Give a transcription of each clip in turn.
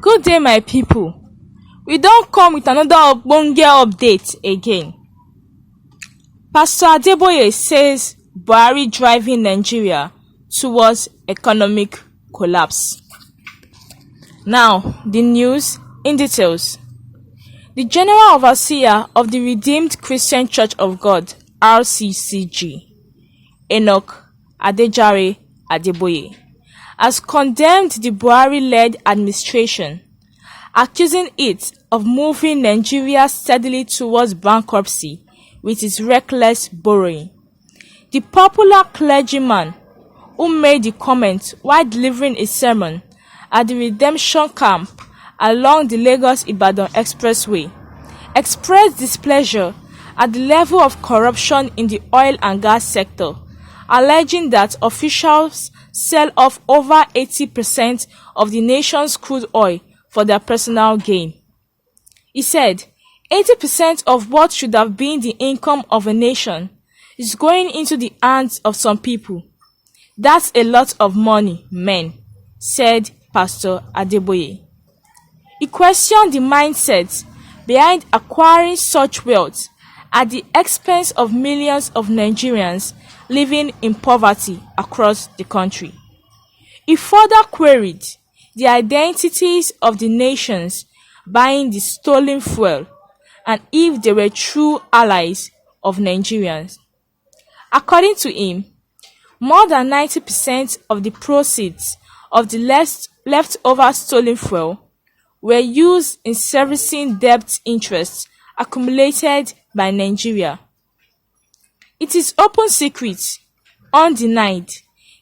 Good day, my people. We don't come with another ogbonge update again. Pastor Adeb says Buhari driving Nigeria towards economic collapse. Now, the news in details. The General Overseer of the Redeemed Christian Church of God, RCCG, Enoch Adejare Adeboye, has condemned the Buhari-led administration, accusing it of moving Nigeria steadily towards bankruptcy with its reckless borrowing. The popular clergyman who made the comment while delivering a sermon at the redemption camp along the Lagos-Ibadan Expressway expressed displeasure at the level of corruption in the oil and gas sector, alleging that officials sell off over 80% of the nation's crude oil for their personal gain. He said, 80% of what should have been the income of a nation is going into the hands of some people. That's a lot of money, men, said Pastor Adeboye. He questioned the mindset behind acquiring such wealth at the expense of millions of Nigerians living in poverty across the country. He further queried the identities of the nations buying the stolen fuel and if they were true allies of Nigerians. According to him, more than 90% of the proceeds of the leftover stolen fuel were used in servicing debt interests accumulated by Nigeria. It is open secret, undenied,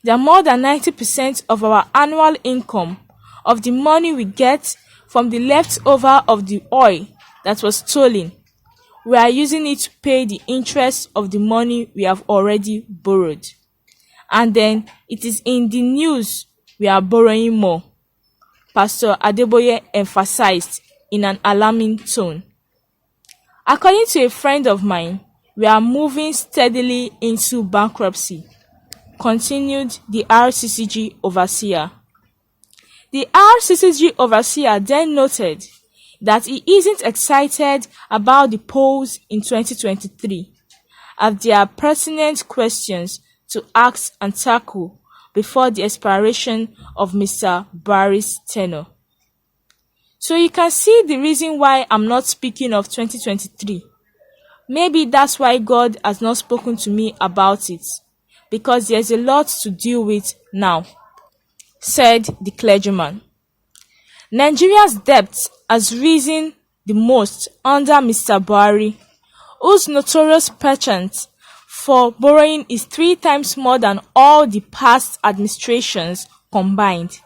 that more than 90% of our annual income, of the money we get from the leftover of the oil that was stolen, we are using it to pay the interest of the money we have already borrowed. And then it is in the news we are borrowing more, Pastor Adeboye emphasized in an alarming tone. According to a friend of mine, we are moving steadily into bankruptcy, continued the RCCG overseer. The RCCG overseer then noted that he isn't excited about the polls in 2023, as there are pertinent questions to ask and tackle before the expiration of Mr. Buhari's tenure. So you can see the reason why I'm not speaking of 2023. Maybe that's why God has not spoken to me about it, because there's a lot to deal with now, said the clergyman. Nigeria's debt has risen the most under Mr. Buhari, whose notorious penchant for borrowing is 3 times more than all the past administrations combined.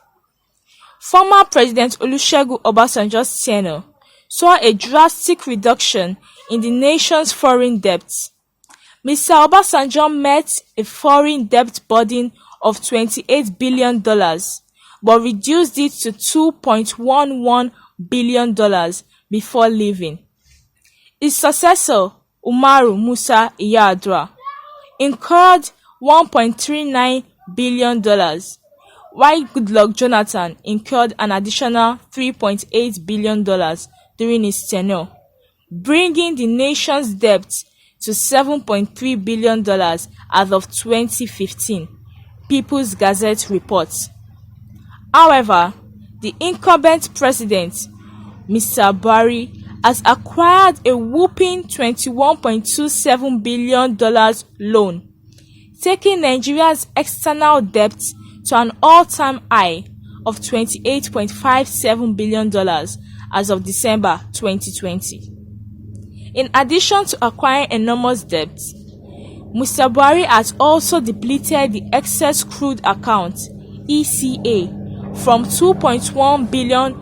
Former President Olusegun Obasanjo's tenure saw a drastic reduction in the nation's foreign debt. Mr. Obasanjo met a foreign debt burden of $28 billion, but reduced it to $2.11 billion before leaving. His successor, Umaru Musa Yar'Adua, incurred $1.39 billion, while Goodluck Jonathan incurred an additional $3.8 billion during his tenure, bringing the nation's debt to $7.3 billion as of 2015, People's Gazette reports. However, the incumbent president, Mr. Buhari, has acquired a whopping $21.27 billion loan, taking Nigeria's external debt to an all-time high of $28.57 billion as of December 2020. In addition to acquiring enormous debt, Mr. Buhari has also depleted the excess crude account (ECA) from $2.1 billion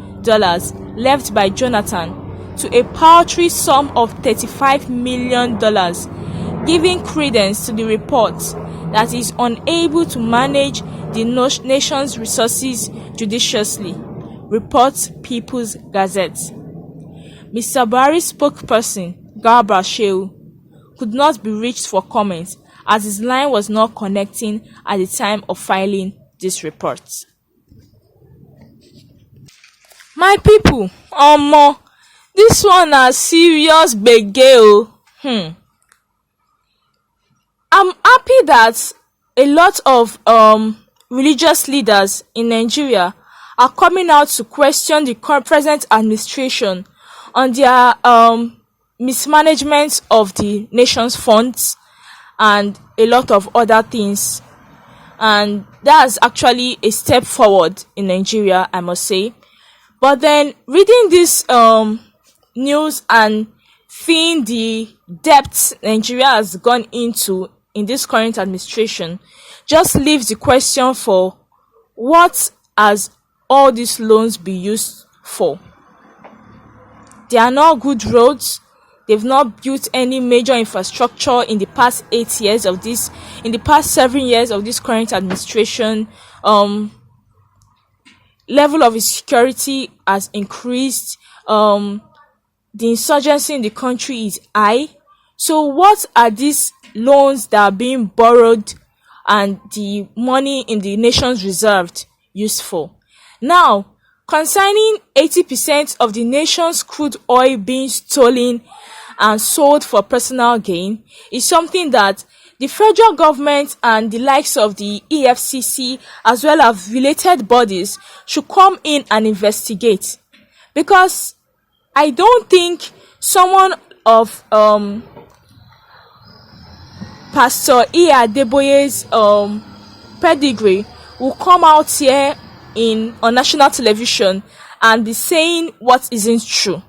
left by Jonathan to a paltry sum of $35 million, giving credence to the report that he is unable to manage the nation's resources judiciously, reports People's Gazette. Mr. Buhari's spokesperson, Garba Shehu, could not be reached for comment as his line was not connecting at the time of filing this report. My people, this one na serious gbege o. I'm happy that a lot of religious leaders in Nigeria are coming out to question the present administration on their mismanagement of the nation's funds and a lot of other things. And that's actually a step forward in Nigeria, I must say. But then reading this news and seeing the depths Nigeria has gone into in this current administration just leaves the question for what has all these loans be used for. They are not good roads. They've not built any major infrastructure in the past 8 years of this, in the past 7 years of this current administration. Level of insecurity has increased. The insurgency in the country is high. So what are these loans that are being borrowed and the money in the nation's reserved used for? Now, concerning 80% of the nation's crude oil being stolen and sold for personal gain is something that the federal government and the likes of the EFCC as well as related bodies should come in and investigate. Because I don't think someone of Pastør Adeb's pedigree will come out here on national television and be saying what isn't true.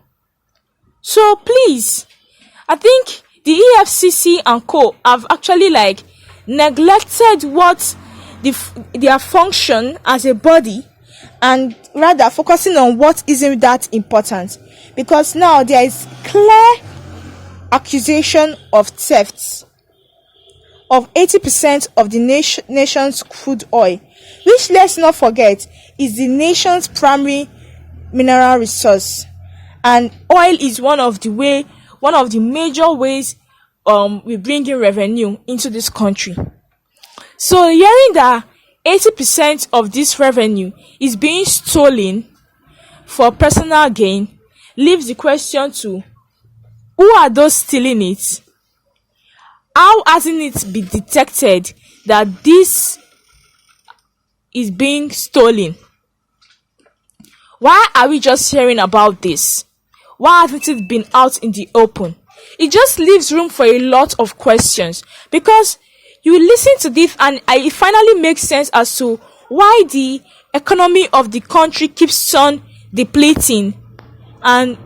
So please, I think the EFCC and co have actually neglected what their function as a body, and rather focusing on what isn't that important, because now there is clear accusation of thefts of 80% of the nation's crude oil, which, let's not forget, is the nation's primary mineral resource, and oil is one of the major ways we bring in revenue into this country. So hearing that 80% of this revenue is being stolen for personal gain leaves the question to who are those stealing it? How hasn't it been detected that this is being stolen? Why are we just hearing about this? Why hasn't it been out in the open? It just leaves room for a lot of questions, because you listen to this and it finally makes sense as to why the economy of the country keeps on depleting and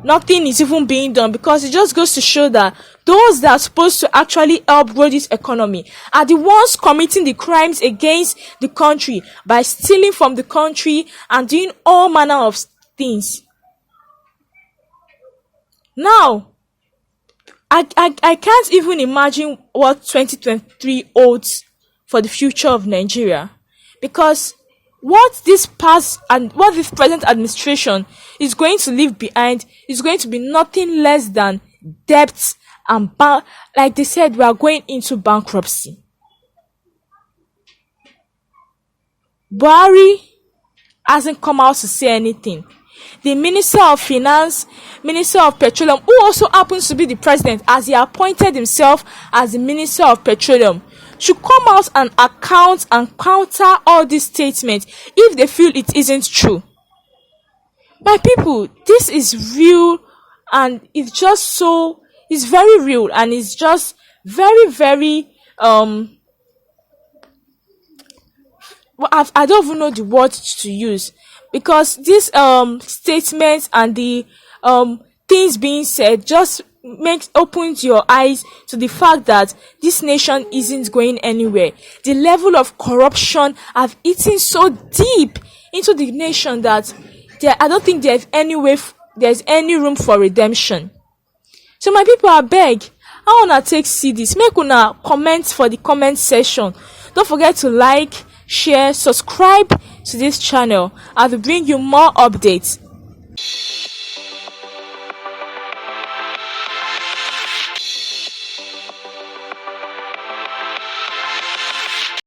nothing is even being done, because it just goes to show that those that are supposed to actually help grow this economy are the ones committing the crimes against the country by stealing from the country and doing all manner of things. Now, I can't even imagine what 2023 holds for the future of Nigeria, because what this past and what this present administration is going to leave behind is going to be nothing less than debts and like they said, we are going into bankruptcy. Buhari hasn't come out to say anything. The Minister of Finance, Minister of Petroleum, who also happens to be the president, as he appointed himself as the Minister of Petroleum, should come out and account and counter all these statements if they feel it isn't true. My people, this is real, and it's very real, and it's just very, very, I don't even know the words to use, because these statements and the things being said just opens your eyes to the fact that this nation isn't going anywhere. The level of corruption have eaten so deep into the nation that I don't think there's any room for redemption. So my people, I beg, I wanna see this. Make una comment for the comment section. Don't forget to like, share, subscribe to this channel. I will bring you more updates.